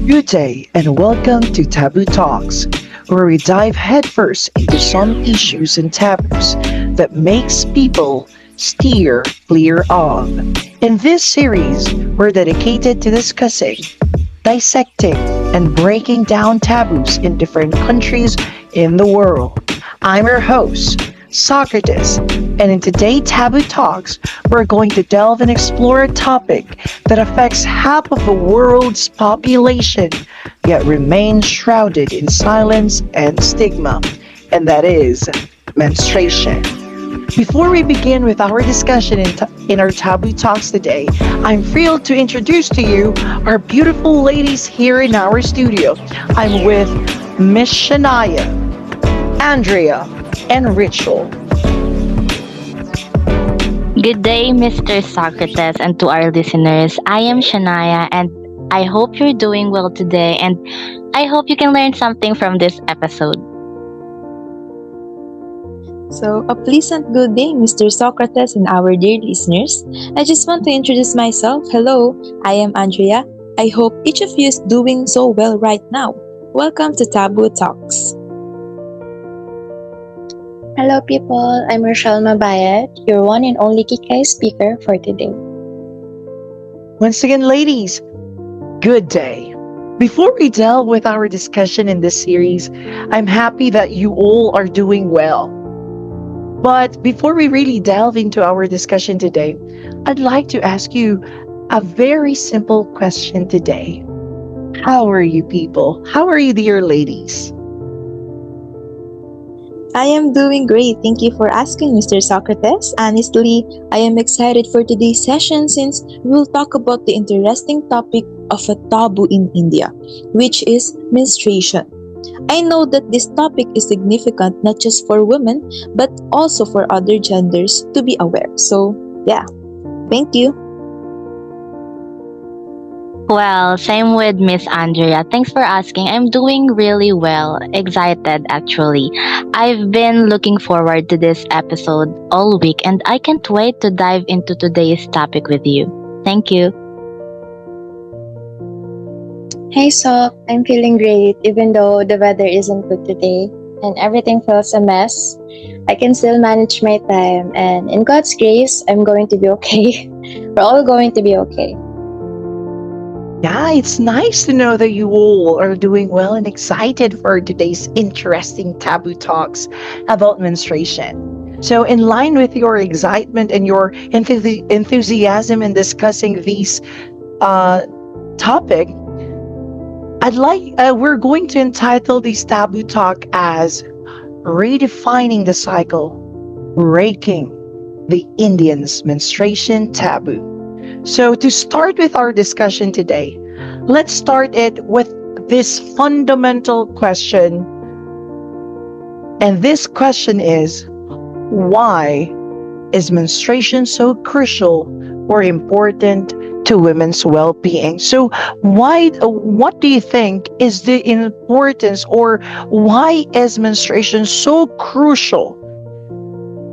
Good day and welcome to Taboo Talks, where we dive headfirst into some issues and taboos that makes people steer clear of. In this series, we're dedicated to discussing, dissecting, and breaking down taboos in different countries in the world. I'm your host, Socrates, and in today's Taboo Talks, we're going to delve and explore a topic that affects half of the world's population, yet remains shrouded in silence and stigma, and that is menstruation. Before we begin with our discussion in our Taboo Talks today, I'm thrilled to introduce to you our beautiful ladies here in our studio. I'm with Miss Shanaiah, Andrea, and Richell. Good day, Mr. Socrates, and to our listeners. I am Shanaiah, and I hope you're doing well today, and I hope you can learn something from this episode. So, a pleasant good day, Mr. Socrates and our dear listeners. I just want to introduce myself. Hello, I am Andrea. I hope each of you is doing so well right now. Welcome to Taboo Talks. Hello people, I'm Richell Mabbayad, your one and only Kikay speaker for today. Once again, ladies, good day. Before we delve with our discussion in this series, I'm happy that you all are doing well. But before we really delve into our discussion today, I'd like to ask you a very simple question today. How are you people? How are you, dear ladies? I am doing great. Thank you for asking, Mr. Socrates. Honestly, I am excited for today's session since we will talk about the interesting topic of a taboo in India, which is menstruation. I know that this topic is significant not just for women, but also for other genders to be aware. So, yeah. Thank you. Well, same with Miss Andrea. Thanks for asking. I'm doing really well. Excited, actually. I've been looking forward to this episode all week, and I can't wait to dive into today's topic with you. Thank you. Hey Soc, I'm feeling great even though the weather isn't good today and everything feels a mess. I can still manage my time and in God's grace, I'm going to be okay. We're all going to be okay. Yeah, it's nice to know that you all are doing well and excited for today's interesting taboo talks about menstruation. So, in line with your excitement and your enthusiasm in discussing these topic, we're going to entitle this taboo talk as "Redefining the Cycle, Breaking the Indian's Menstruation Taboo." So to start with our discussion today, let's start it with this fundamental question. And this question is, why is menstruation so crucial or important to women's well-being? So what do you think is the importance, or why is menstruation so crucial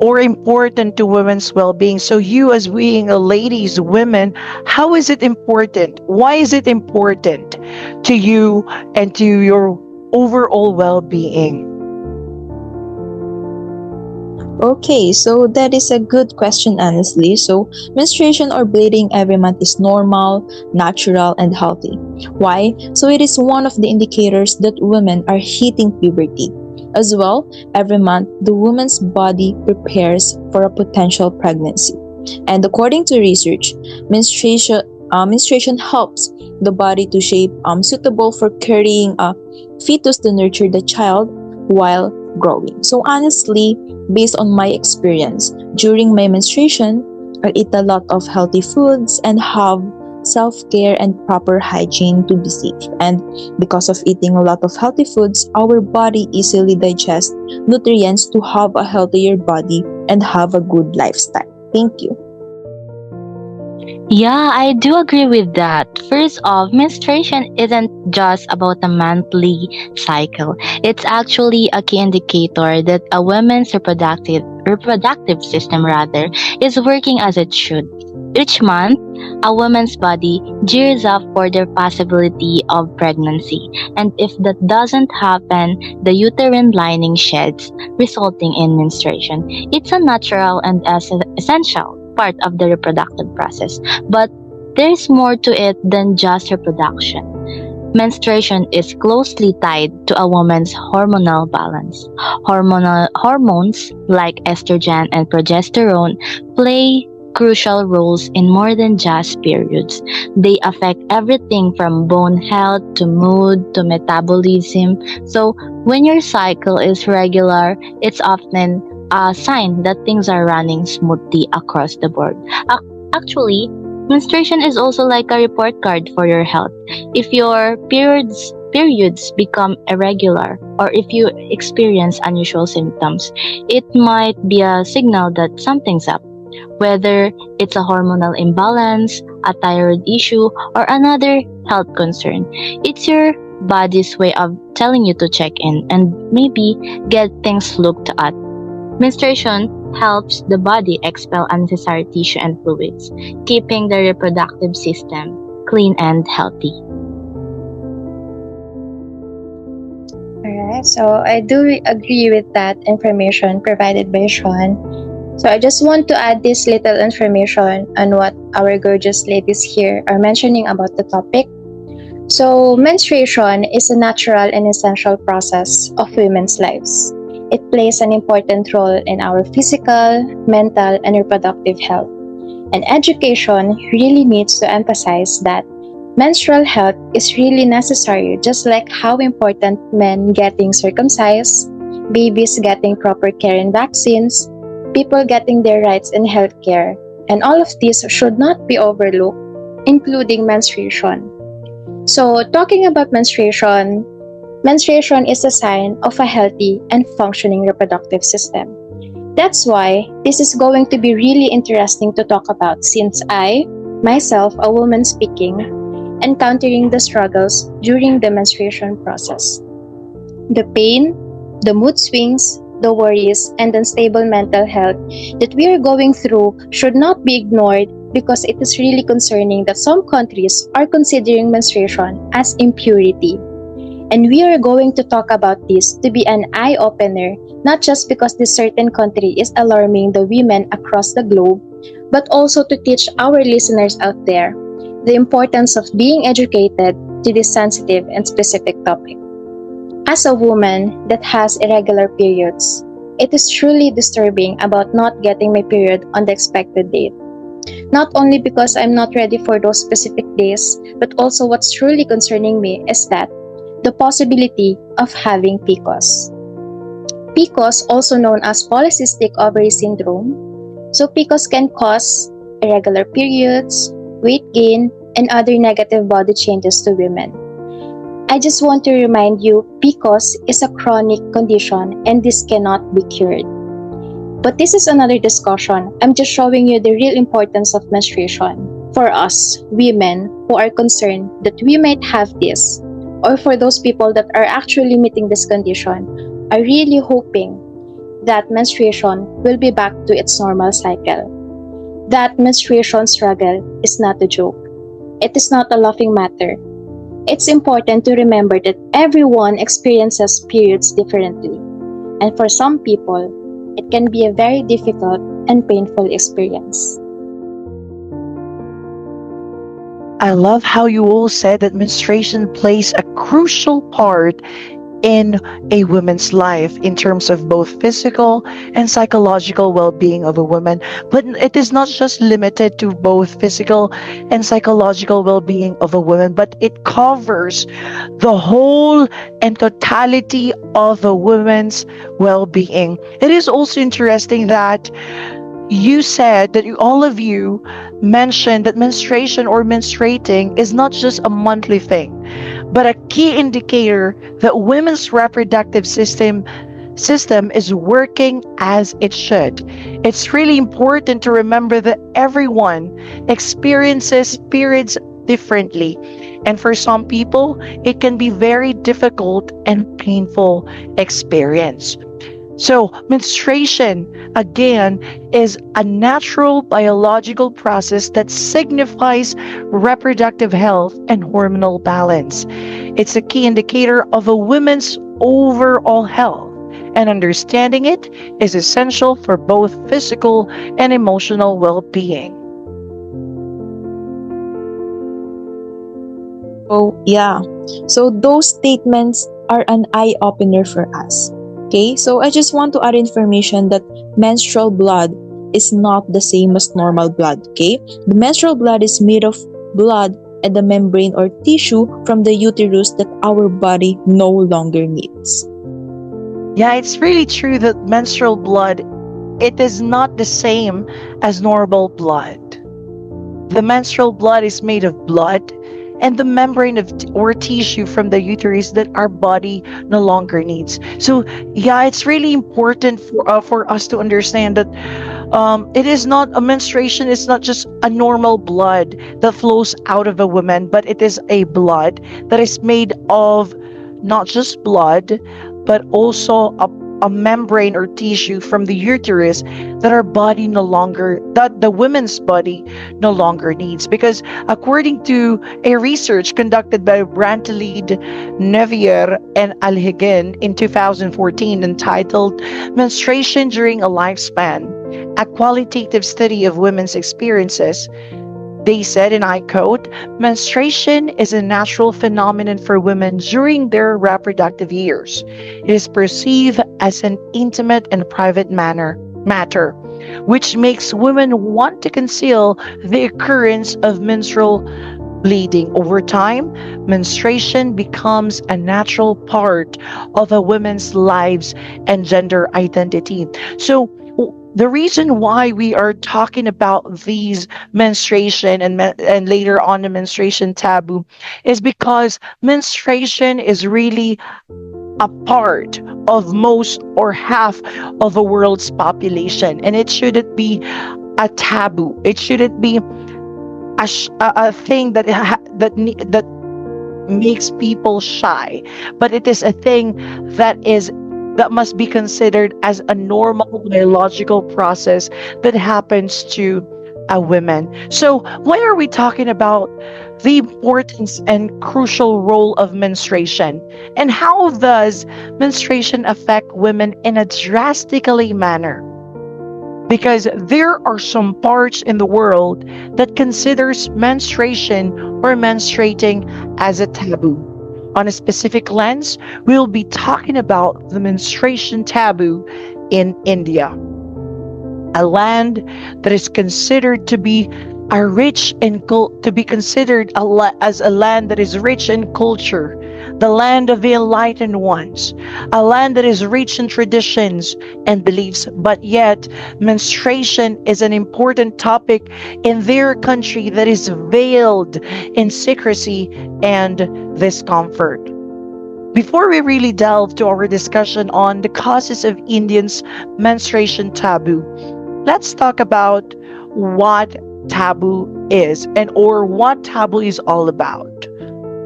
or important to women's well-being? So you, as being a ladies, women, how is it important? Why is it important to you and to your overall well-being? Okay, so that is a good question, honestly. So, menstruation or bleeding every month is normal, natural, and healthy. Why? So, it is one of the indicators that women are hitting puberty. As well, every month, the woman's body prepares for a potential pregnancy. And according to research, menstruation helps the body to shape suitable for carrying a fetus to nurture the child while growing. So honestly, based on my experience, during my menstruation, I eat a lot of healthy foods and have self-care and proper hygiene to be safe. And because of eating a lot of healthy foods, our body easily digests nutrients to have a healthier body and have a good lifestyle. Thank you. Yeah, I do agree with that. First off, menstruation isn't just about a monthly cycle. It's actually a key indicator that a woman's reproductive system is working as it should. Each month, a woman's body gears up for the possibility of pregnancy, and if that doesn't happen, the uterine lining sheds, resulting in menstruation. It's a natural and essential part of the reproductive process, but there's more to it than just reproduction. Menstruation is closely tied to a woman's hormonal balance. Hormonal hormones like estrogen and progesterone play crucial roles in more than just periods. They affect everything from bone health to mood to metabolism. So, when your cycle is regular, it's often a sign that things are running smoothly across the board. Actually, menstruation is also like a report card for your health. If your periods become irregular or if you experience unusual symptoms, it might be a signal that something's up. Whether it's a hormonal imbalance, a thyroid issue, or another health concern, it's your body's way of telling you to check in and maybe get things looked at. Menstruation helps the body expel unnecessary tissue and fluids, keeping the reproductive system clean and healthy. Alright, so I do agree with that information provided by Sean. So I just want to add this little information on what our gorgeous ladies here are mentioning about the topic. So menstruation is a natural and essential process of women's lives. It plays an important role in our physical, mental, and reproductive health. And education really needs to emphasize that menstrual health is really necessary, just like how important men getting circumcised, babies getting proper care and vaccines, people getting their rights in healthcare, and all of these should not be overlooked, including menstruation. So, talking about menstruation, menstruation is a sign of a healthy and functioning reproductive system. That's why this is going to be really interesting to talk about since I, myself, a woman speaking, encountering the struggles during the menstruation process. The pain, the mood swings, the worries, and unstable mental health that we are going through should not be ignored because it is really concerning that some countries are considering menstruation as impurity. And we are going to talk about this to be an eye-opener, not just because this certain country is alarming the women across the globe, but also to teach our listeners out there the importance of being educated to this sensitive and specific topic. As a woman that has irregular periods, it is truly disturbing about not getting my period on the expected date. Not only because I'm not ready for those specific days, but also what's truly concerning me is that the possibility of having PCOS. PCOS, also known as polycystic ovary syndrome. So PCOS can cause irregular periods, weight gain, and other negative body changes to women. I just want to remind you, PCOS is a chronic condition and this cannot be cured. But this is another discussion. I'm just showing you the real importance of menstruation for us, women, who are concerned that we might have this, or for those people that are actually meeting this condition, are really hoping that menstruation will be back to its normal cycle. That menstruation struggle is not a joke. It is not a laughing matter. It's important to remember that everyone experiences periods differently. And for some people, it can be a very difficult and painful experience. I love how you all said that menstruation plays a crucial part in a woman's life in terms of both physical and psychological well-being of a woman. But it is not just limited to both physical and psychological well-being of a woman, but it covers the whole and totality of a woman's well-being. It is also interesting that you said that all of you mentioned that menstruation or menstruating is not just a monthly thing, but a key indicator that women's reproductive system is working as it should. It's really important to remember that everyone experiences periods differently. And for some people, it can be very difficult and painful experience. So, menstruation, again, is a natural biological process that signifies reproductive health and hormonal balance. It's a key indicator of a woman's overall health, and understanding it is essential for both physical and emotional well being. So, yeah. So, those statements are an eye opener for us. Okay, so I just want to add information that menstrual blood is not the same as normal blood. Okay, the menstrual blood is made of blood and the membrane or tissue from the uterus that our body no longer needs. Yeah, it's really true that menstrual blood, it is not the same as normal blood. The menstrual blood is made of blood and the membrane of or tissue from the uterus that our body no longer needs. So yeah, it's really important for us to understand that it is not a menstruation. It's not just a normal blood that flows out of a woman, but it is a blood that is made of not just blood, but also a membrane or tissue from the uterus that our body no longer, that the woman's body no longer needs. Because according to a research conducted by Brantelid, Nevier, and Alhagen in 2014 entitled Menstruation During a Lifespan, a qualitative study of women's experiences, they said, and I quote, menstruation is a natural phenomenon for women during their reproductive years. It is perceived as an intimate and private matter, which makes women want to conceal the occurrence of menstrual bleeding. Over time, menstruation becomes a natural part of a woman's lives and gender identity. So, the reason why we are talking about these menstruation and later on the menstruation taboo is because menstruation is really a part of most or half of the world's population, and it shouldn't be a taboo. It shouldn't be a thing that makes people shy, but it is a thing that must be considered as a normal biological process that happens to a woman. So why are we talking about the importance and crucial role of menstruation? And how does menstruation affect women in a drastically manner? Because there are some parts in the world that considers menstruation or menstruating as a taboo. On a specific lens, we'll be talking about the menstruation taboo in India, a land that is considered to be as a land that is rich in culture, the land of the enlightened ones, a land that is rich in traditions and beliefs, but yet menstruation is an important topic in their country that is veiled in secrecy and discomfort. Before we really delve to our discussion on the causes of Indians' menstruation taboo, let's talk about what taboo is or what taboo is all about.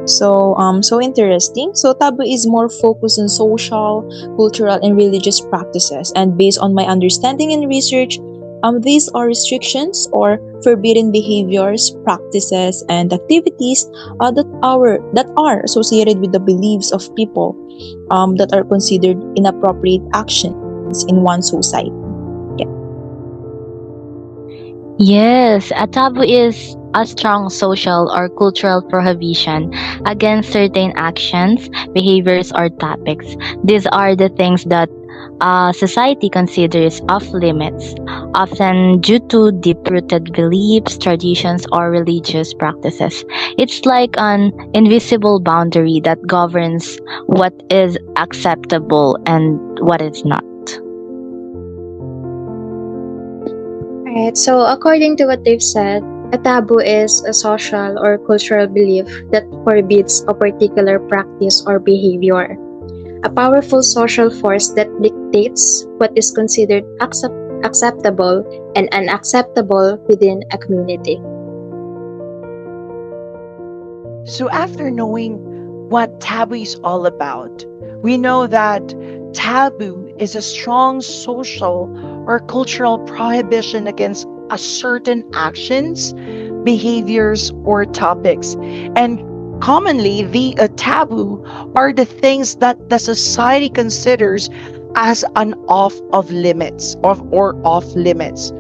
So interesting. So taboo is more focused on social, cultural, and religious practices. And based on my understanding and research, these are restrictions or forbidden behaviors, practices, and activities that are associated with the beliefs of people that are considered inappropriate actions in one society. Yes, a taboo is a strong social or cultural prohibition against certain actions, behaviors, or topics. These are the things that society considers off limits, often due to deep rooted beliefs, traditions, or religious practices. It's like an invisible boundary that governs what is acceptable and what is not. Alright, so according to what they've said, a taboo is a social or cultural belief that forbids a particular practice or behavior. A powerful social force that dictates what is considered acceptable and unacceptable within a community. So after knowing what taboo is all about, we know that taboo is a strong social or cultural prohibition against a certain actions, behaviors, or topics. And commonly, the taboo are the things that the society considers as an off of limits or off limits.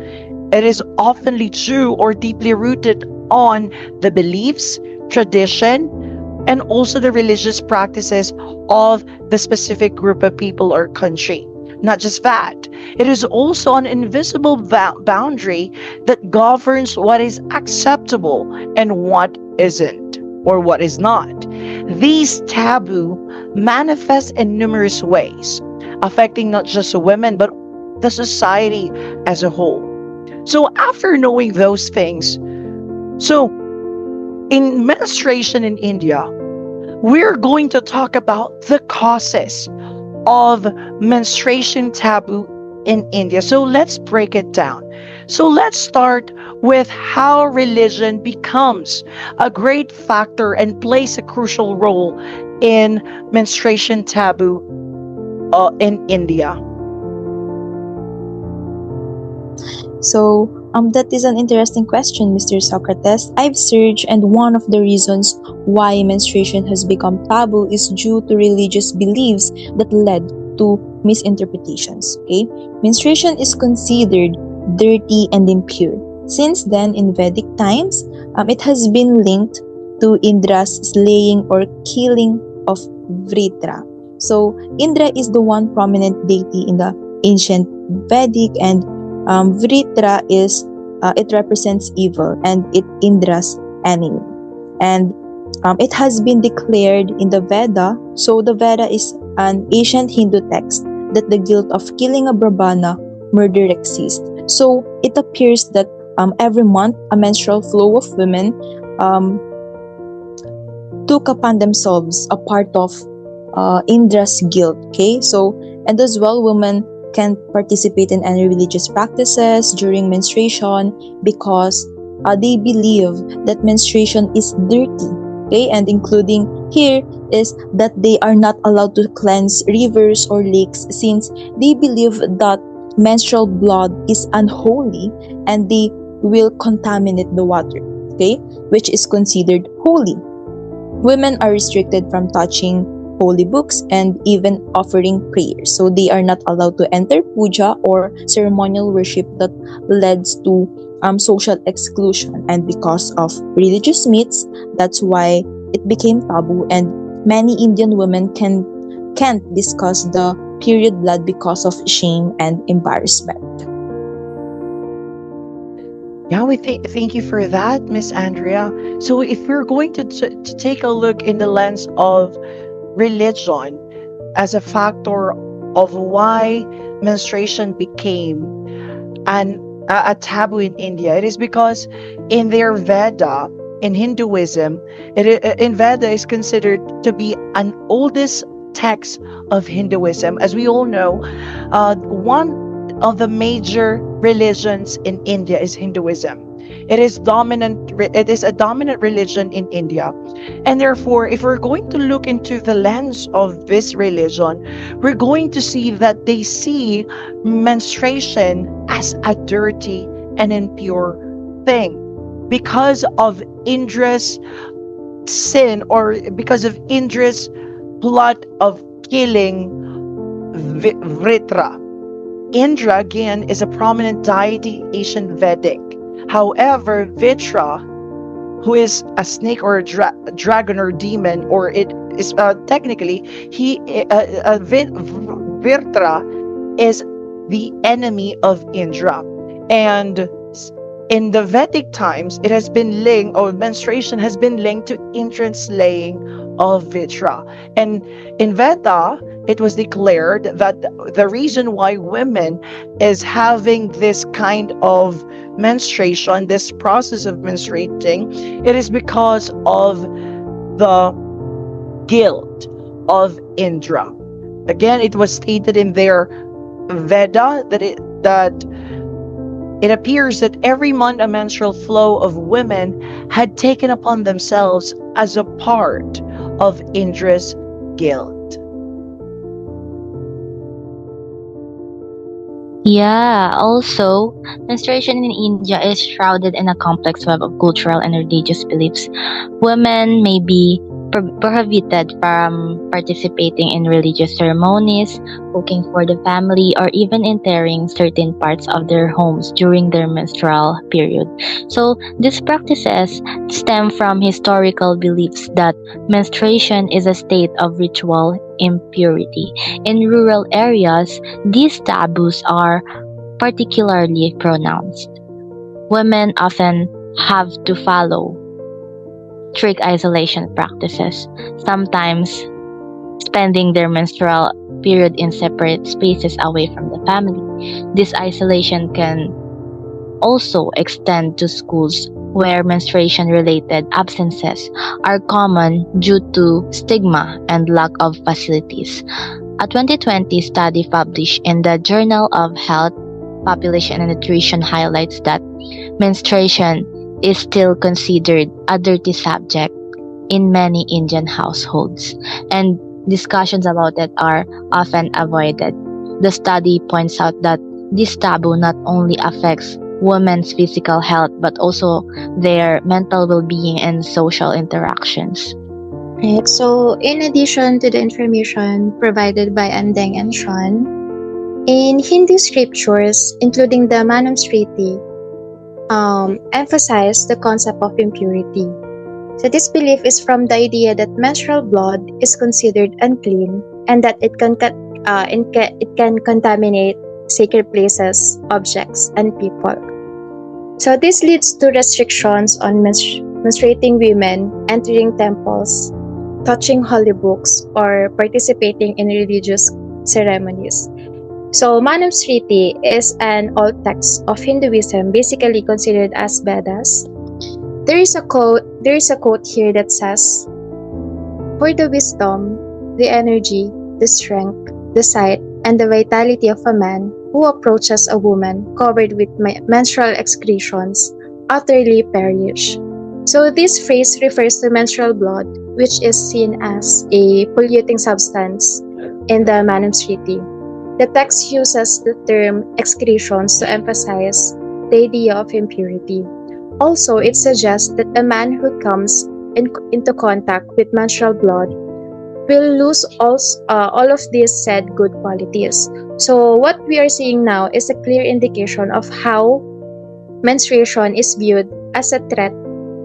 It is oftenly true or deeply rooted on the beliefs, tradition, and also the religious practices of the specific group of people or country. Not just that, it is also an invisible boundary that governs what is acceptable and what isn't, or what is not. These taboo manifest in numerous ways, affecting not just women but the society as a whole. So after knowing those things, so in menstruation in India, we're going to talk about the causes of menstruation taboo in India. So let's break it down. So let's start with how religion becomes a great factor and plays a crucial role in menstruation taboo in India. So, that is an interesting question, Mr. Socrates. I've searched, and one of the reasons why menstruation has become taboo is due to religious beliefs that led to misinterpretations. Okay, menstruation is considered dirty and impure. Since then, in Vedic times, it has been linked to Indra's slaying or killing of Vritra. So, Indra is the one prominent deity in the ancient Vedic, and Vritra is it represents evil and it Indra's enemy, and it has been declared in the Veda. So the Veda is an ancient Hindu text that the guilt of killing a Brahmana murder exists. So it appears that every month a menstrual flow of women took upon themselves a part of Indra's guilt. Okay, so and as well, women can't participate in any religious practices during menstruation because they believe that menstruation is dirty. Okay, and including here is that they are not allowed to cleanse rivers or lakes since they believe that menstrual blood is unholy and they will contaminate the water, okay, which is considered holy. Women are restricted from touching holy books and even offering prayers. So they are not allowed to enter puja or ceremonial worship that leads to social exclusion. And because of religious myths, that's why it became taboo, and many Indian women can't discuss the period blood because of shame and embarrassment. Yeah, thank you for that, Miss Andrea. So if we're going to take a look in the lens of religion as a factor of why menstruation became a taboo in India, it is because in their Veda, in Hinduism, in Veda is considered to be an oldest text of Hinduism. As we all know, one of the major religions in India is Hinduism. It is dominant. It is a dominant religion in India, and therefore, if we're going to look into the lens of this religion, we're going to see that they see menstruation as a dirty and impure thing because of Indra's sin, or because of Indra's plot of killing Vritra. Indra again is a prominent deity in ancient Vedic. However, Vitra, who is a snake or a dragon or demon, or it is technically Vritra is the enemy of Indra. And in the Vedic times, it has been linked, or menstruation has been linked to Indra's slaying of Vitra. And in Veda, it was declared that the reason why women is having this kind of menstruation, this process of menstruating, it is because of the guilt of Indra. Again, it was stated in their Veda that it appears that every month a menstrual flow of women had taken upon themselves as a part of Indra's guilt. Yeah, also, menstruation in India is shrouded in a complex web of cultural and religious beliefs. Women may be prohibited from participating in religious ceremonies, cooking for the family, or even entering certain parts of their homes during their menstrual period. So, these practices stem from historical beliefs that menstruation is a state of ritual impurity. In rural areas, these taboos are particularly pronounced. Women often have to follow strict isolation practices, sometimes spending their menstrual period in separate spaces away from the family. This isolation can also extend to schools where menstruation related absences are common due to stigma and lack of facilities. A 2020 study published in the Journal of Health, Population and Nutrition highlights that menstruation is still considered a dirty subject in many Indian households, and discussions about it are often avoided. The study points out that this taboo not only affects women's physical health but also their mental well being and social interactions. Right. So, in addition to the information provided by Andeng and Sean, in Hindu scriptures, including the Manusmriti, emphasize the concept of impurity. So, this belief is from the idea that menstrual blood is considered unclean and that it can contaminate sacred places, objects, and people. So, this leads to restrictions on menstruating women entering temples, touching holy books, or participating in religious ceremonies. So, Manusmriti is an old text of Hinduism, basically considered as Vedas. There is a quote here that says, "For the wisdom, the energy, the strength, the sight, and the vitality of a man who approaches a woman covered with menstrual excretions utterly perish." So this phrase refers to menstrual blood, which is seen as a polluting substance in the Manusmriti. The text uses the term excretions to emphasize the idea of impurity. Also, it suggests that a man who comes into contact with menstrual blood will lose all of these said good qualities. So, what we are seeing now is a clear indication of how menstruation is viewed as a threat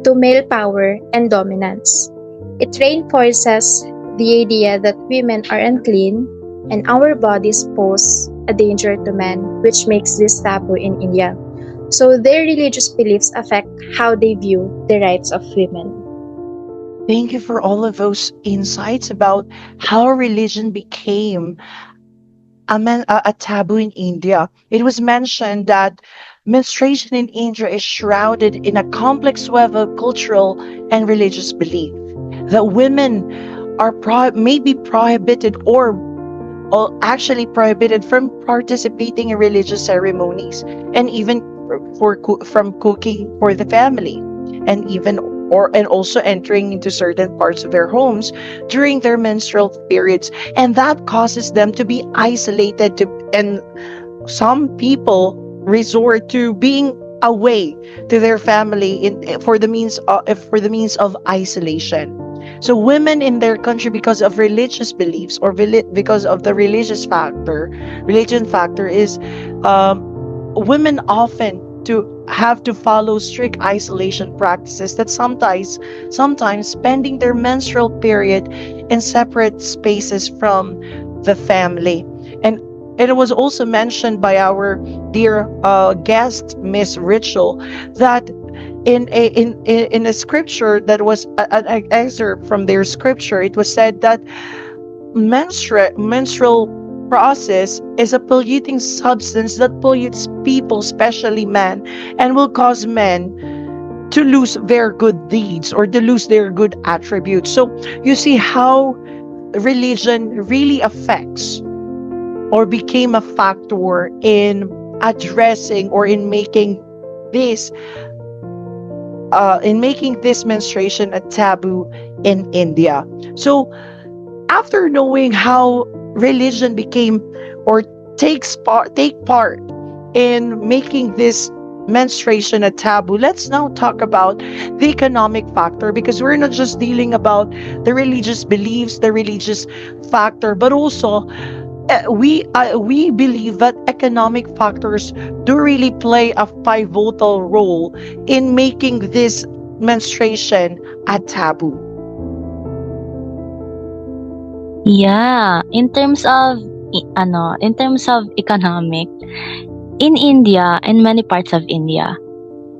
to male power and dominance. It reinforces the idea that women are unclean and our bodies pose a danger to men, which makes this taboo in India. So their religious beliefs affect how they view the rights of women. Thank you for all of those insights about how religion became a taboo in India. It was mentioned that menstruation in India is shrouded in a complex web of cultural and religious belief. That women are may be prohibited or actually prohibited from participating in religious ceremonies and even from cooking for the family and even and also entering into certain parts of their homes during their menstrual periods, and that causes them to be isolated and some people resort to being away to their family for the means of isolation. So women in their country, because of religious beliefs or because of the religion factor is women often to have to follow strict isolation practices that sometimes spending their menstrual period in separate spaces from the family. And it was also mentioned by our dear guest Miss Richell that in a scripture that was an excerpt from their scripture, it was said that menstrual process is a polluting substance that pollutes people, especially men, and will cause men to lose their good deeds or to lose their good attributes. So you see how religion really affects or became a factor in addressing or in making this menstruation a taboo in India. So after knowing how religion became or take part in making this menstruation a taboo. Let's now talk about the economic factor, because we're not just dealing about the religious beliefs, the religious factor, but also we believe that economic factors do really play a pivotal role in making this menstruation a taboo. Yeah, in terms of economic, in India and many parts of India,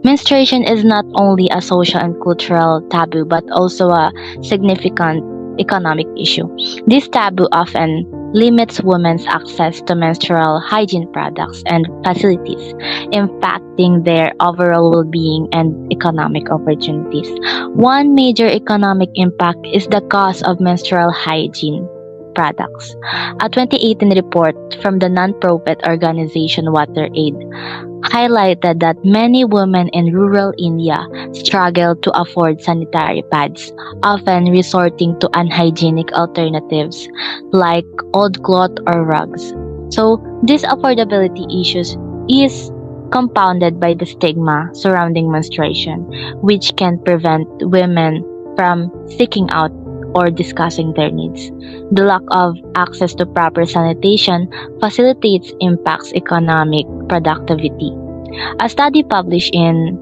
menstruation is not only a social and cultural taboo but also a significant economic issue. This taboo often limits women's access to menstrual hygiene products and facilities, impacting their overall well-being and economic opportunities. One major economic impact is the cost of menstrual hygiene products. A 2018 report from the non-profit organization WaterAid highlighted that many women in rural India struggle to afford sanitary pads, often resorting to unhygienic alternatives like old cloth or rugs. So, these affordability issues is compounded by the stigma surrounding menstruation, which can prevent women from seeking out or discussing their needs. The lack of access to proper sanitation facilitates impacts economic productivity. A study published in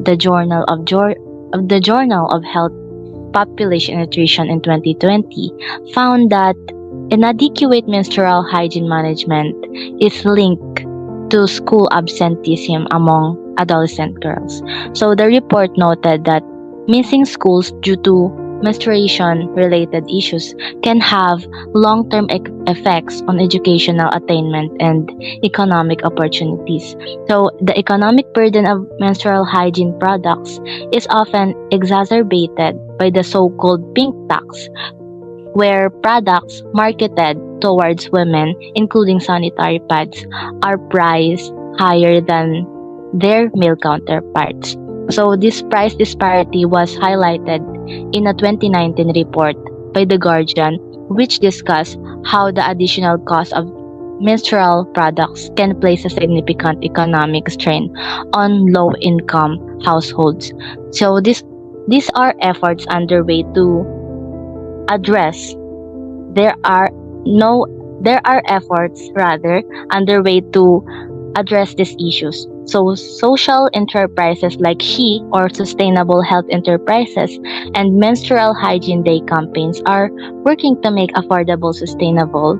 the Journal of Health Population Nutrition in 2020 found that inadequate menstrual hygiene management is linked to school absenteeism among adolescent girls. So the report noted that missing schools due to menstruation-related issues can have long-term effects on educational attainment and economic opportunities. So, the economic burden of menstrual hygiene products is often exacerbated by the so-called pink tax, where products marketed towards women, including sanitary pads, are priced higher than their male counterparts. So this price disparity was highlighted in a 2019 report by The Guardian, which discussed how the additional cost of menstrual products can place a significant economic strain on low-income households. So these are efforts underway to address. There are no there are efforts rather underway to address these issues. So social enterprises like �HE or Sustainable Health Enterprises and Menstrual Hygiene Day campaigns are working to make affordable, sustainable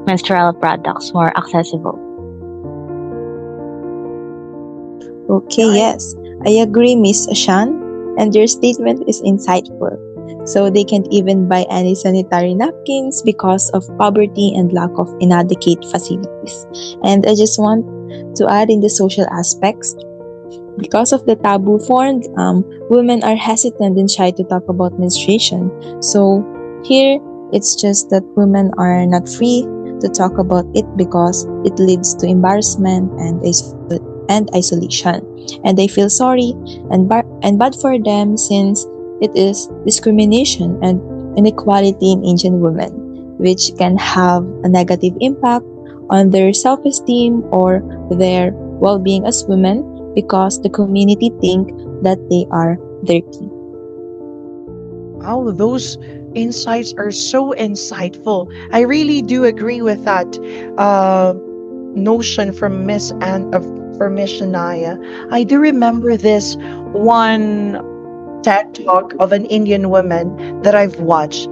menstrual products more accessible. Okay, yes, I agree, Miss Shan, and your statement is insightful. So they can't even buy any sanitary napkins because of poverty and lack of inadequate facilities. And I just want to add in the social aspects, because of the taboo formed, women are hesitant and shy to talk about menstruation. So here, it's just that women are not free to talk about it because it leads to embarrassment and isolation. And they feel sorry and bad for them, since it is discrimination and inequality in Indian women, which can have a negative impact on their self-esteem or their well-being as women, because the community think that they are dirty. Wow, those insights are so insightful. I really do agree with that notion from from Miss Shanaiah. I do remember this one TED talk of an Indian woman that I've watched,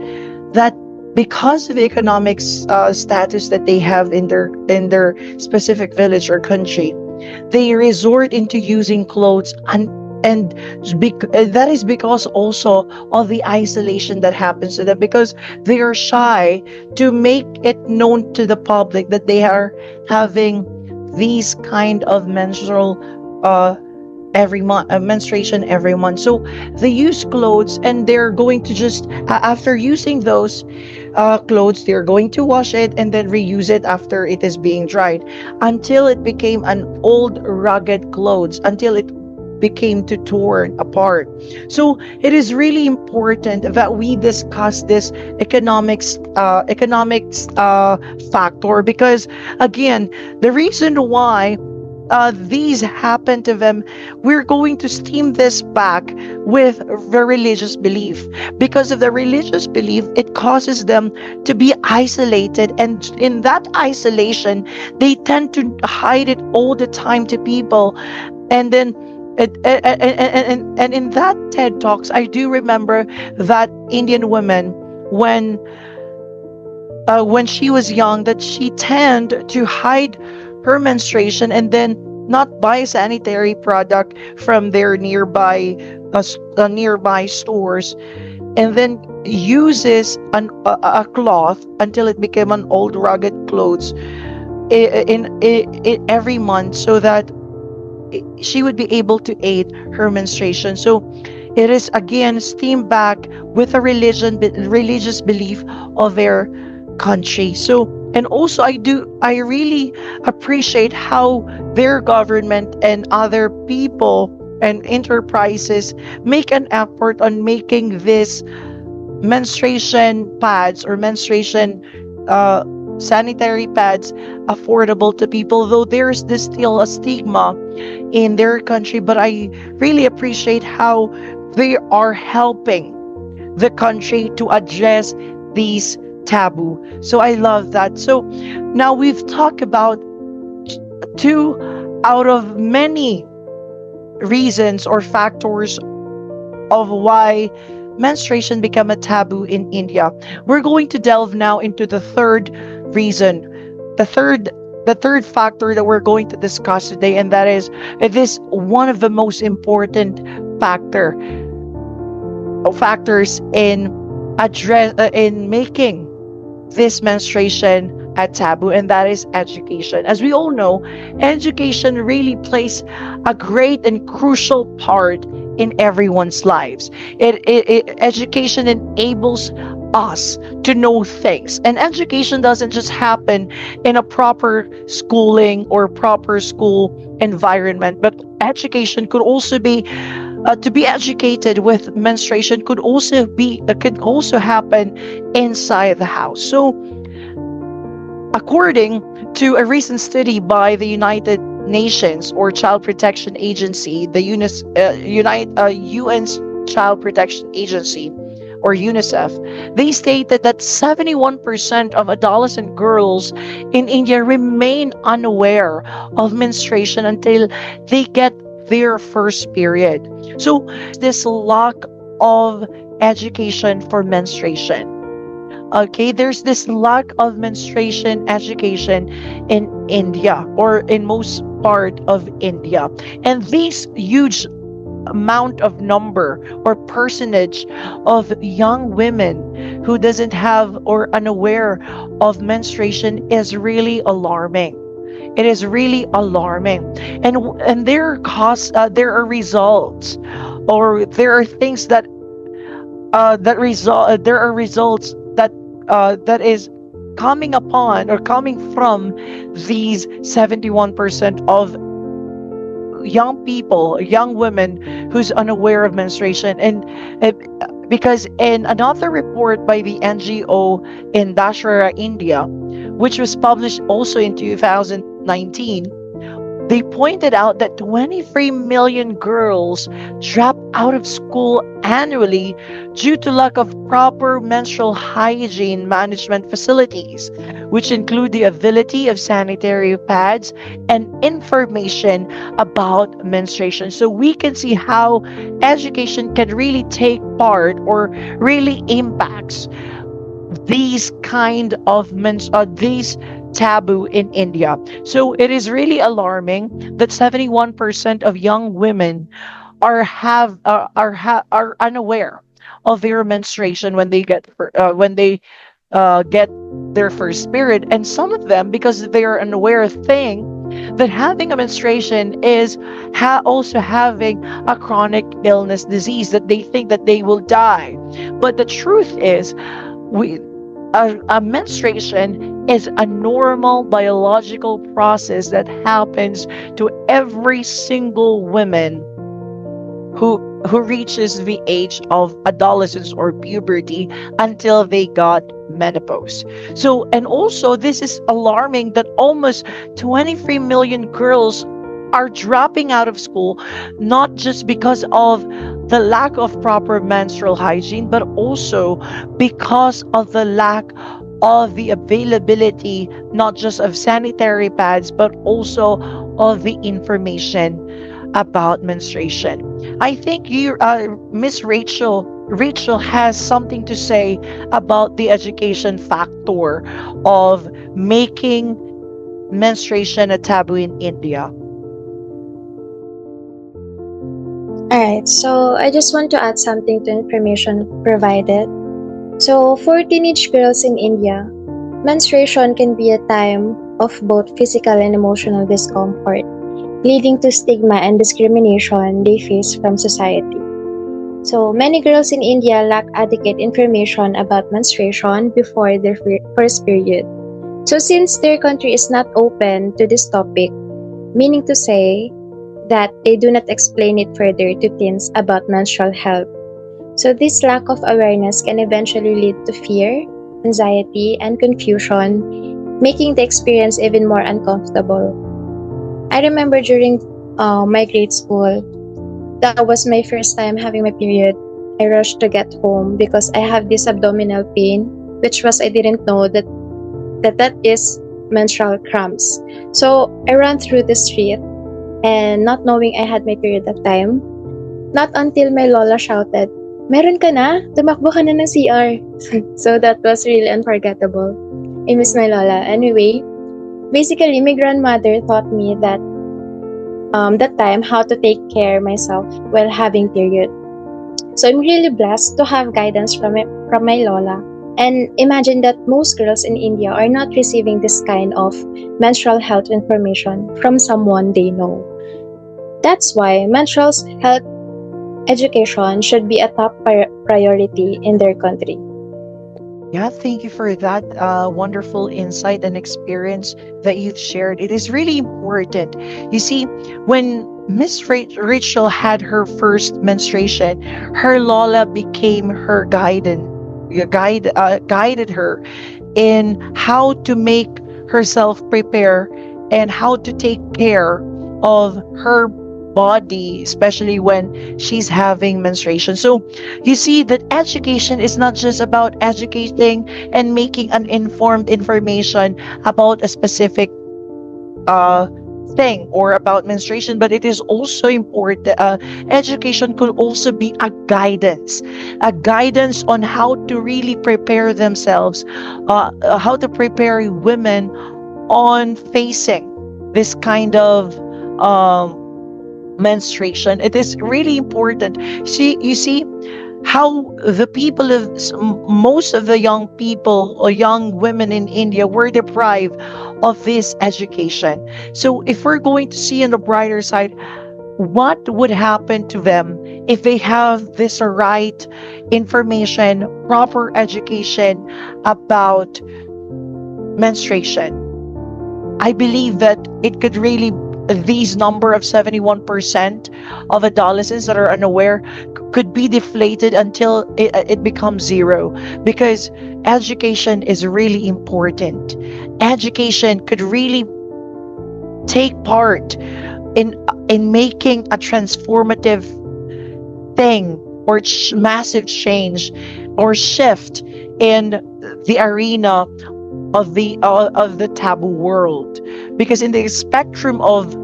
that because of the economic status that they have in their specific village or country, they resort into using clothes, and that is because also of the isolation that happens to them, because they are shy to make it known to the public that they are having these kind of every month, menstruation every month. So they use clothes, and they're going to just after using those clothes, they're going to wash it and then reuse it after it is being dried, until it became an old rugged clothes, until it became to torn apart. So it is really important that we discuss this economics factor, because again, the reason why these happen to them, we're going to steam this back with the religious belief. Because of the religious belief, it causes them to be isolated, and in that isolation, they tend to hide it all the time to people. And then and in that TED Talks, I do remember that Indian woman, when she was young, that she tend to hide her menstruation and then not buy sanitary product from their nearby stores, and then uses a cloth until it became an old rugged clothes in every month, so that she would be able to aid her menstruation. So it is again steamed back with a religious belief of their country. So, and also I really appreciate how their government and other people and enterprises make an effort on making this menstruation pads or menstruation sanitary pads affordable to people, though there's this still a stigma in their country. But I really appreciate how they are helping the country to address these taboo. So I love that. So now we've talked about two out of many reasons or factors of why menstruation became a taboo in India. We're going to delve now into the third reason, the third factor that we're going to discuss today, and that is this one of the most important factors in making this menstruation a taboo, and that is education. As we all know, education really plays a great and crucial part in everyone's lives. Education enables us to know things, and education doesn't just happen in a proper schooling or proper school environment, but education could also be to be educated with menstruation could also happen inside the house. So according to a recent study by the United Nations or Child Protection Agency, the UN's Child Protection Agency or UNICEF, they stated that 71% of adolescent girls in India remain unaware of menstruation until they get their first period. So this lack of education for menstruation. Okay, there's this lack of menstruation education in India or in most part of India. And this huge amount of number or percentage of young women who doesn't have or unaware of menstruation is really alarming. It is really alarming, and there are results, or there are things that there are results that is coming upon or coming from these 71% of young women who's unaware of menstruation. And because in another report by the NGO in Dashera, India, which was published also in 2019, they pointed out that 23 million girls drop out of school annually due to lack of proper menstrual hygiene management facilities, which include the availability of sanitary pads and information about menstruation. So we can see how education can really take part or really impacts these kind of these taboo in India. So it is really alarming that 71% of young women are unaware of their menstruation when they get their first period. And some of them, because they are unaware, think that having a menstruation is also having a chronic illness disease, that they think that they will die. But the truth is, a menstruation is a normal biological process that happens to every single woman who reaches the age of adolescence or puberty until they got menopause. So, and also this is alarming that almost 23 million girls are dropping out of school, not just because of the lack of proper menstrual hygiene, but also because of the lack of the availability, not just of sanitary pads, but also of the information about menstruation. I think Miss Rachel has something to say about the education factor of making menstruation a taboo in India. Alright, so I just want to add something to information provided. So, for teenage girls in India, menstruation can be a time of both physical and emotional discomfort, leading to stigma and discrimination they face from society. So, many girls in India lack adequate information about menstruation before their first period. So, since their country is not open to this topic, meaning to say that they do not explain it further to teens about menstrual health. So, this lack of awareness can eventually lead to fear, anxiety, and confusion, making the experience even more uncomfortable. I remember during my grade school, that was my first time having my period. I rushed to get home because I have this abdominal pain, which was I didn't know that is menstrual cramps. So I ran through the street and not knowing I had my period that time, not until my lola shouted, "Meron ka na? Tumakbo ka na ng CR." So that was really unforgettable. I miss my lola. Anyway, basically my grandmother taught me that time how to take care myself while having period. So I'm really blessed to have guidance from my lola. And imagine that most girls in India are not receiving this kind of menstrual health information from someone they know. That's why menstrual health education should be a top priority in their country. Yeah, thank you for that wonderful insight and experience that you've shared. It is really important. You see, when Miss Rachel had her first menstruation, her Lola became her guided her in how to make herself prepare and how to take care of her body, especially when she's having menstruation. So you see that education is not just about educating and making an informed information about a specific thing or about menstruation, but it is also important. Education could also be a guidance on how to really prepare themselves, how to prepare women on facing this kind of menstruation. It is really important. You see how most of the young people or young women in India were deprived of this education. So if we're going to see on the brighter side, what would happen to them if they have this right information, proper education about menstruation? I believe that it could really, these number of 71% of adolescents that are unaware could be deflated until it becomes zero, because education is really important. Education could really take part in making a transformative thing or massive change or shift in the arena of the taboo world. Because in the spectrum of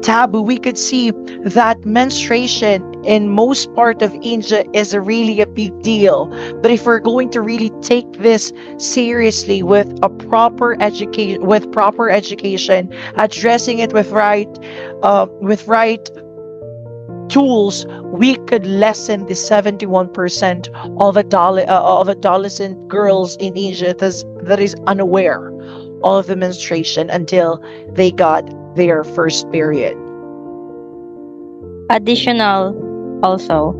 taboo, we could see that menstruation in most part of India is really a big deal. But if we're going to really take this seriously with proper education, addressing it with right tools, we could lessen the 71% of adolescent girls in Asia that is unaware of the menstruation until they got their first period. Additional, also,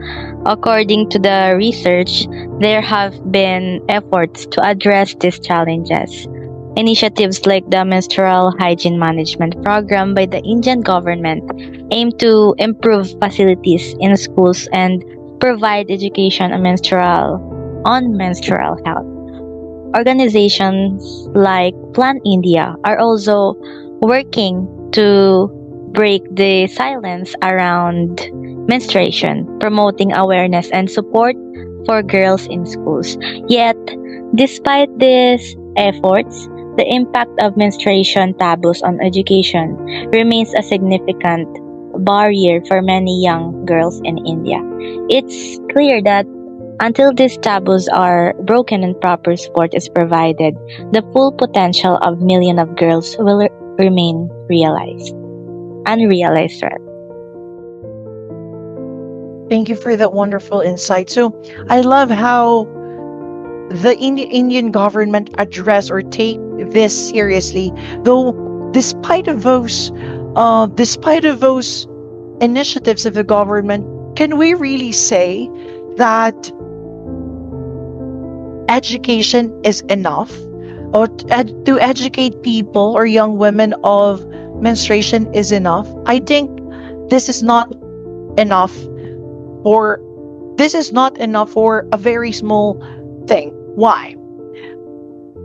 according to the research, there have been efforts to address these challenges. Initiatives like the Menstrual Hygiene Management Program by the Indian government aim to improve facilities in schools and provide education on menstrual health. Organizations like Plan India are also working to break the silence around menstruation, promoting awareness and support for girls in schools. Yet, despite these efforts, the impact of menstruation taboos on education remains a significant barrier for many young girls in India. It's clear that until these taboos are broken and proper support is provided, the full potential of millions of girls will remain unrealized. Rather. Thank you for that wonderful insight. So I love how the Indian government address or take this seriously, though despite of those initiatives of the government, can we really say that education is enough, or to educate people or young women of menstruation is enough? I think this is not enough, or this is not enough for a very small thing. Why?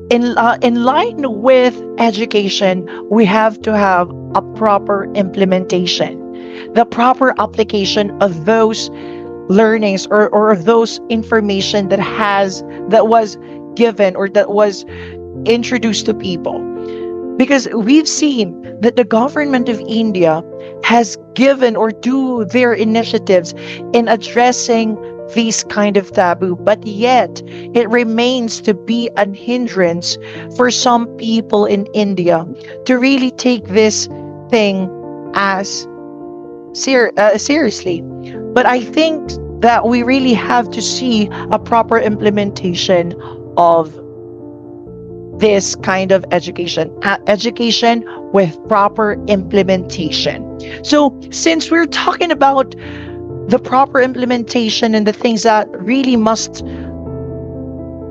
In line with education, we have to have a proper implementation, the proper application of those learnings, or of those information that was given or that was introduced to people. Because we've seen that the government of India has given or do their initiatives in addressing these kind of taboo, but yet it remains to be an hindrance for some people in India to really take this thing as seriously. But I think that we really have to see a proper implementation of this kind of education with proper implementation. So since we're talking about the proper implementation and the things that really must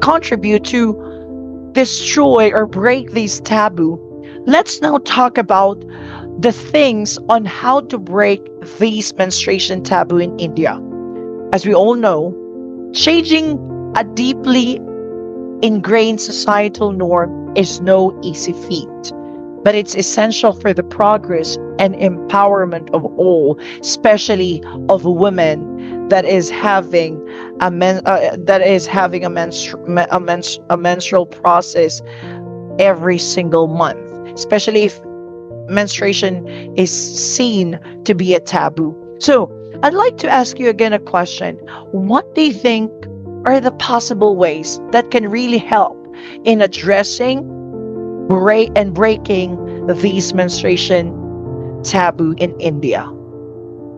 contribute to destroy or break these taboo, let's now talk about the things on how to break these menstruation taboo in India. As we all know, changing a deeply ingrained societal norm is no easy feat, but it's essential for the progress and empowerment of all, especially of women that is having a menstrual process every single month, especially if menstruation is seen to be a taboo. So I'd like to ask you again a question. What do you think are the possible ways that can really help in addressing breaking these menstruation taboo in India?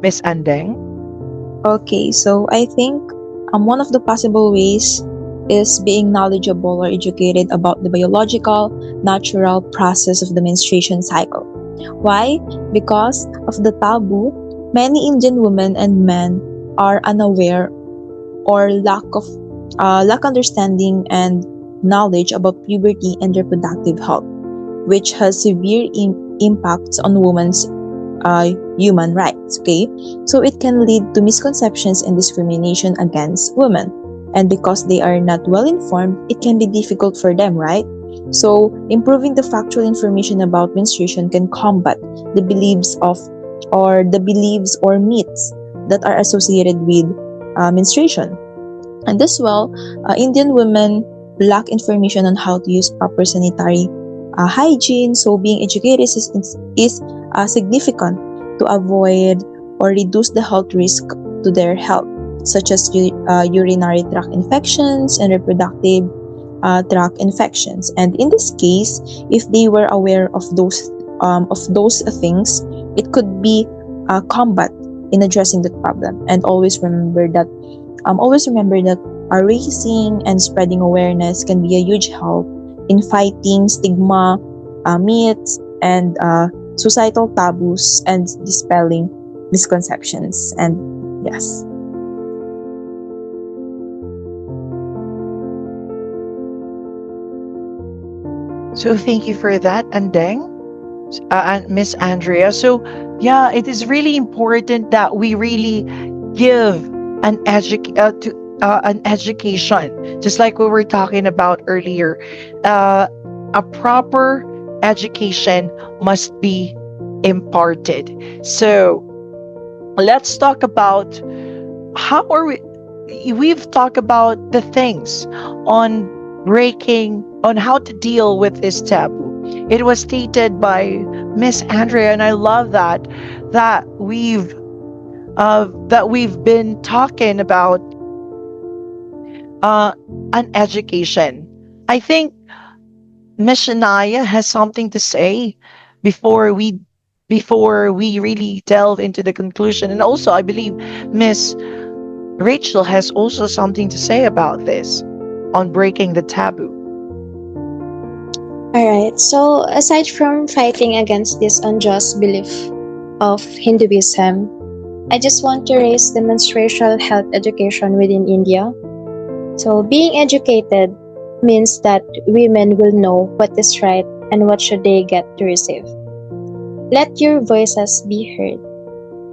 Miss Andeng? Okay, so I think one of the possible ways is being knowledgeable or educated about the biological, natural process of the menstruation cycle. Why? Because of the taboo, many Indian women and men are unaware or lack understanding and knowledge about puberty and reproductive health, which has severe impacts on women's human rights. Okay, so it can lead to misconceptions and discrimination against women, and because they are not well informed, it can be difficult for them, right? So improving the factual information about menstruation can combat the beliefs or myths that are associated with menstruation. And as well, Indian women lack information on how to use proper sanitary hygiene, so being educated is significant to avoid or reduce the health risk to their health, such as urinary tract infections and reproductive tract infections. And in this case, if they were aware of those things, it could be combat in addressing that problem. And always remember that raising and spreading awareness can be a huge help in fighting stigma, myths, and societal taboos, and dispelling misconceptions. And yes. So thank you for that, Andeng, and Miss Andrea. So yeah, it is really important that we really give an education, just like we were talking about earlier. A proper education must be imparted. So let's talk about how are we. We've talked about the things on on how to deal with this taboo. It was stated by Miss Andrea, and I love that we've been talking about uh, an education. I think Miss Shanaiah has something to say before we really delve into the conclusion, and also I believe Miss Rachel has also something to say about this on breaking the taboo. Alright, so aside from fighting against this unjust belief of Hinduism, I just want to raise the menstrual health education within India. So being educated means that women will know what is right and what should they get to receive. Let your voices be heard,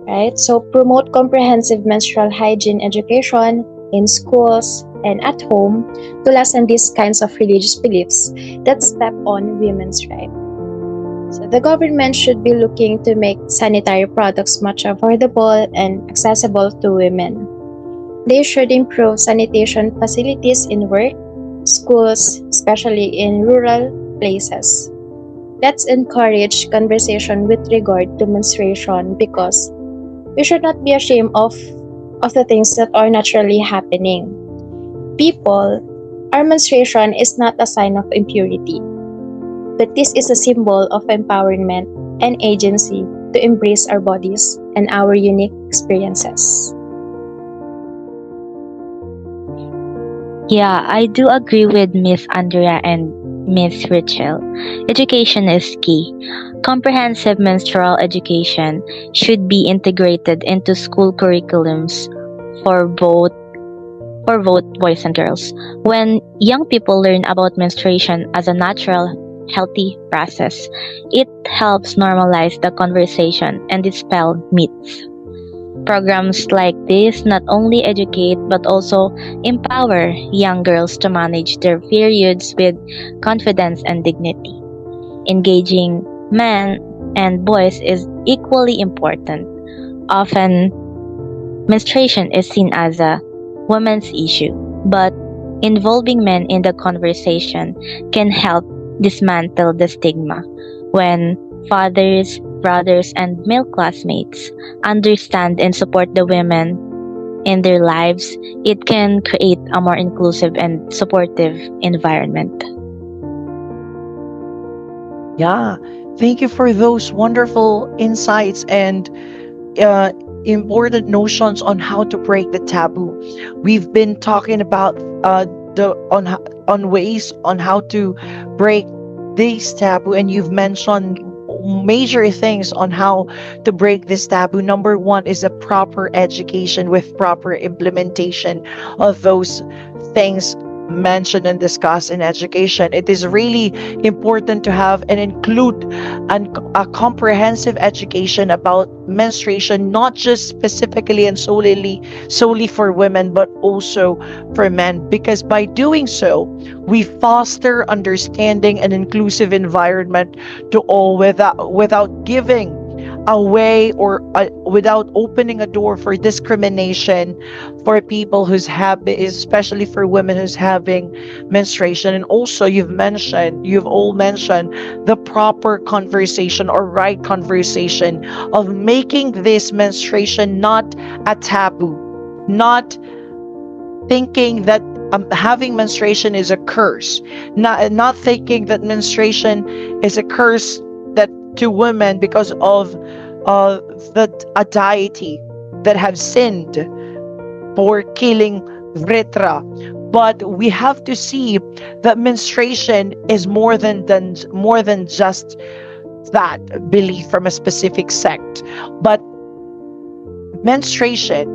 right? So promote comprehensive menstrual hygiene education in schools and at home to lessen these kinds of religious beliefs that step on women's rights. So the government should be looking to make sanitary products much affordable and accessible to women. They should improve sanitation facilities in work, schools, especially in rural places. Let's encourage conversation with regard to menstruation because we should not be ashamed of the things that are naturally happening. People, our menstruation is not a sign of impurity, but this is a symbol of empowerment and agency to embrace our bodies and our unique experiences. Yeah, I do agree with Miss Andrea and Miss Richell. Education is key. Comprehensive menstrual education should be integrated into school curriculums for both boys and girls. When young people learn about menstruation as a natural, healthy process, it helps normalize the conversation and dispel myths. Programs like this not only educate but also empower young girls to manage their periods with confidence and dignity. Engaging men and boys is equally important. Often, menstruation is seen as a women's issue, but involving men in the conversation can help dismantle the stigma. When fathers, brothers, and male classmates understand and support the women in their lives, it can create a more inclusive and supportive environment. Yeah, thank you for those wonderful insights and uh, important notions on how to break the taboo. We've been talking about the on ways on how to break this taboo, and you've mentioned major things on how to break this taboo. Number one is a proper education with proper implementation of those things mentioned and discussed in education. It is really important to have and include a comprehensive education about menstruation, not just specifically and solely for women, but also for men. Because by doing so, we foster understanding and inclusive environment to all without giving away or without opening a door for discrimination for people who's especially for women who's having menstruation. And also you've all mentioned the proper conversation or right conversation of making this menstruation not a taboo, not thinking that having menstruation is a curse, not thinking that menstruation is a curse that to women because of a deity that have sinned for killing Vritra. But we have to see that menstruation is more than just that belief from a specific sect. But menstruation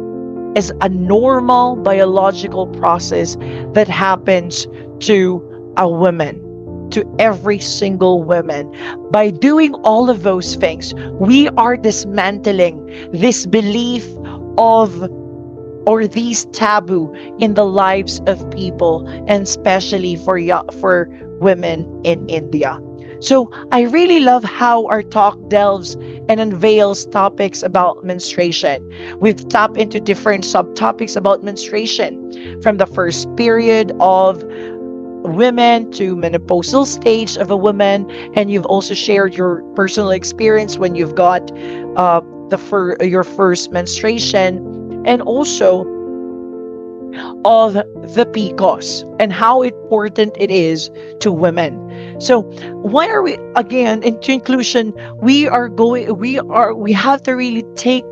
is a normal biological process that happens to a woman. to every single woman. By doing all of those things, we are dismantling this belief of or these taboo in the lives of people, and especially for women in India. So I really love how our talk delves and unveils topics about menstruation. We've tapped into different subtopics about menstruation, from the first period of women to menopausal stage of a woman, and you've also shared your personal experience when you've got your first menstruation, and also of the PCOS and how important it is to women. So why are we, again, in conclusion, we have to really take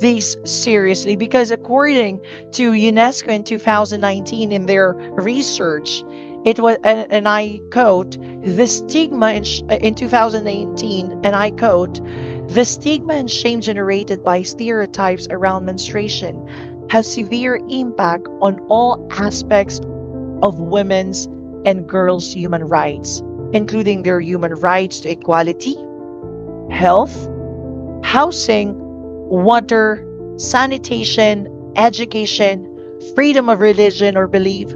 this seriously, because according to UNESCO in 2019 in their research, it was, and I quote, the stigma in 2018, and I quote, the stigma and shame generated by stereotypes around menstruation has severe impact on all aspects of women's and girls' human rights, including their human rights to equality, health, housing, water, sanitation, education, freedom of religion or belief,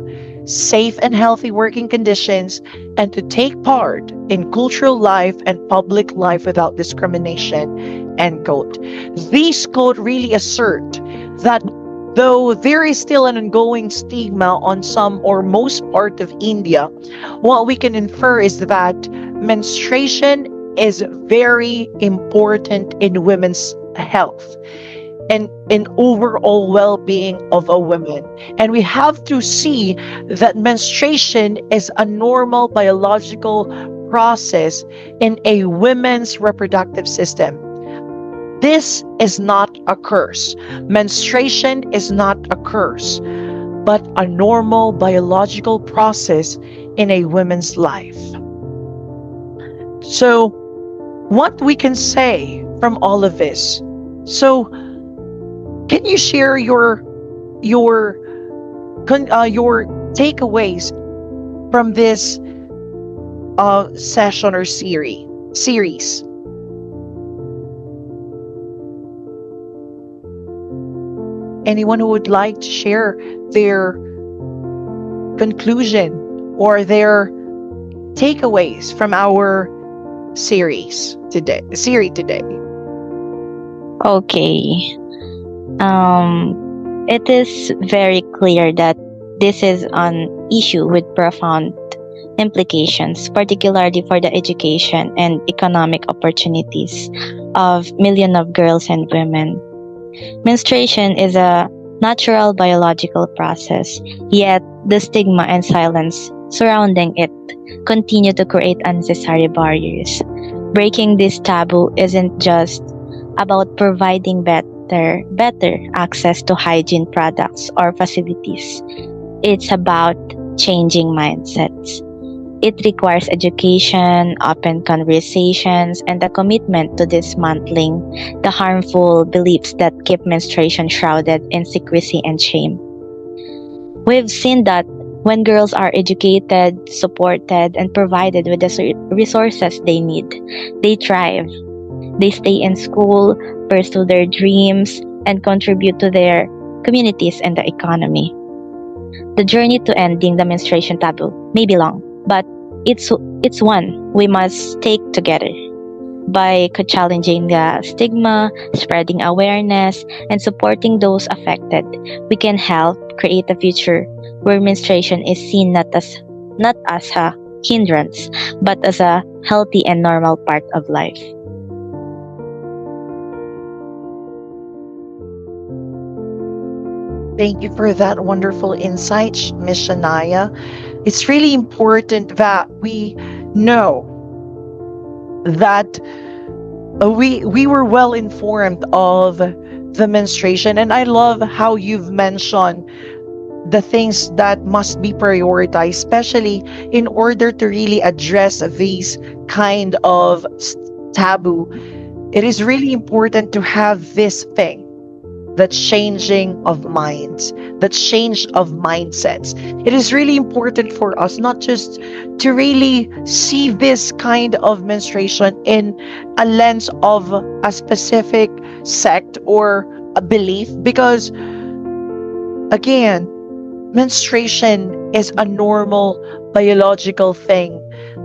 safe and healthy working conditions, and to take part in cultural life and public life without discrimination, end quote. These quote really assert that though there is still an ongoing stigma on some or most part of India, what we can infer is that menstruation is very important in women's health and in overall well-being of a woman. And we have to see that menstruation is a normal biological process in a woman's reproductive system. This is not a curse. Menstruation is not a curse, but a normal biological process in a woman's life. So, what we can say from all of this? So, can you share your takeaways from this session or series? Anyone who would like to share their conclusion or their takeaways from our series today? Okay. It is very clear that this is an issue with profound implications, particularly for the education and economic opportunities of millions of girls and women. Menstruation is a natural biological process, yet the stigma and silence surrounding it continue to create unnecessary barriers. Breaking this taboo isn't just about providing better access to hygiene products or facilities. It's about changing mindsets. It requires education, open conversations, and a commitment to dismantling the harmful beliefs that keep menstruation shrouded in secrecy and shame. We've seen that when girls are educated, supported, and provided with the resources they need, they thrive. They stay in school, pursue their dreams, and contribute to their communities and the economy. The journey to ending the menstruation taboo may be long, but it's one we must take together. By challenging the stigma, spreading awareness, and supporting those affected, we can help create a future where menstruation is seen not as a hindrance, but as a healthy and normal part of life. Thank you for that wonderful insight, Miss Shanaiah. It's really important that we know that we were well informed of the menstruation, and I love how you've mentioned the things that must be prioritized, especially in order to really address these kind of taboo. It is really important to have this thing the changing of minds, the change of mindsets. It is really important for us not just to really see this kind of menstruation in a lens of a specific sect or a belief, because again, menstruation is a normal biological thing,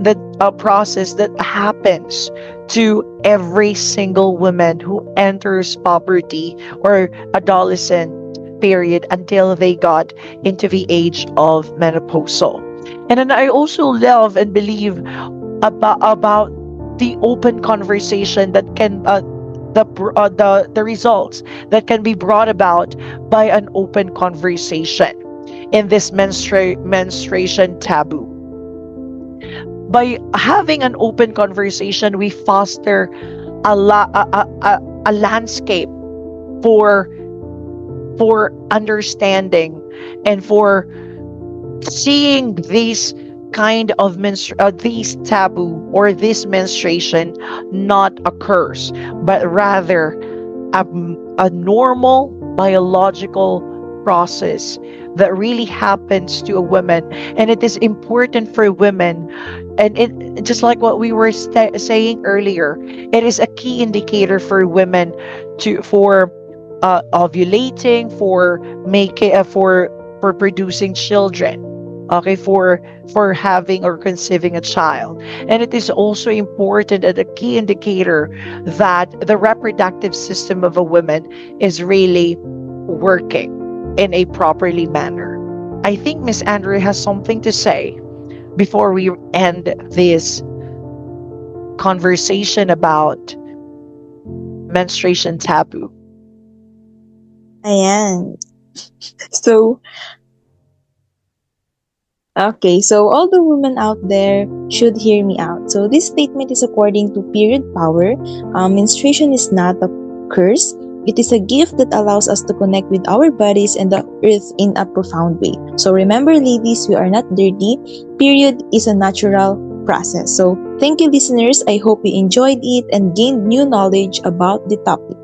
that a process that happens to every single woman who enters puberty or adolescent period until they got into the age of menopausal. And then I also love and believe about the open conversation that can the results that can be brought about by an open conversation in this menstruation taboo. By having an open conversation, we foster a landscape for understanding and for seeing these kind of these taboo or this menstruation not occurs, but rather a normal biological process that really happens to a woman. And it is important for women, and it just like what we were saying earlier, it is a key indicator for women for ovulating, for making for producing children, okay, for having or conceiving a child. And it is also important and a key indicator that the reproductive system of a woman is really working in a properly manner. I think Miss Andrea has something to say before we end this conversation about menstruation taboo. Ayan. So, okay, so all the women out there should hear me out. So this statement is according to Period Power. Menstruation is not a curse. It is a gift that allows us to connect with our bodies and the earth in a profound way. So remember, ladies, we are not dirty. Period is a natural process. So thank you, listeners. I hope you enjoyed it and gained new knowledge about the topic.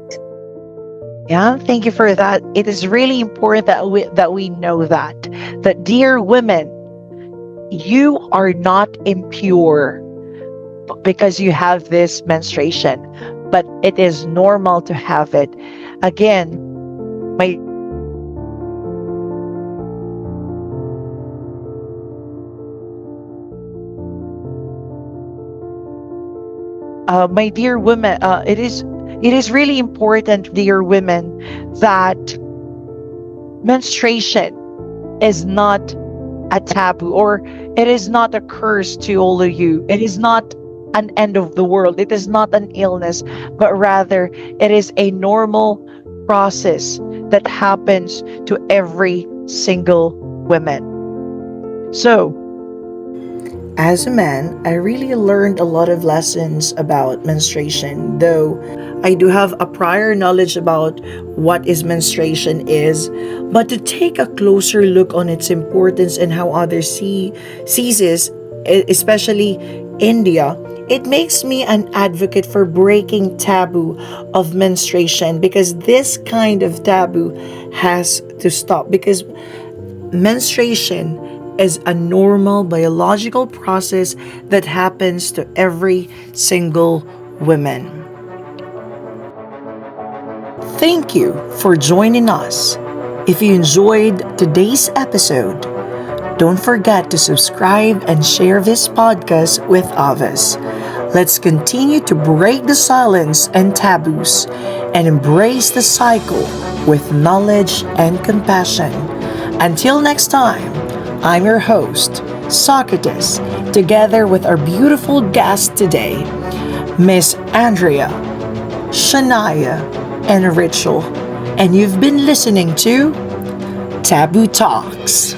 Yeah, thank you for that. It is really important that we know that dear women, you are not impure because you have this menstruation, but it is normal to have it. Again, my dear women, it is really important, dear women, that menstruation is not a taboo, or it is not a curse to all of you. It is not an end of the world. It is not an illness, but rather it is a normal process that happens to every single woman. So, as a man, I really learned a lot of lessons about menstruation, though I do have a prior knowledge about what is menstruation is, but to take a closer look on its importance and how others sees it, especially India, it makes me an advocate for breaking taboo of menstruation, because this kind of taboo has to stop, because menstruation is a normal biological process that happens to every single woman. Thank you for joining us. If you enjoyed today's episode, don't forget to subscribe and share this podcast with others. Let's continue to break the silence and taboos and embrace the cycle with knowledge and compassion. Until next time, I'm your host, Socrates, together with our beautiful guest today, Miss Andrea, Shanaiah, and Richell. And you've been listening to Taboo Talks.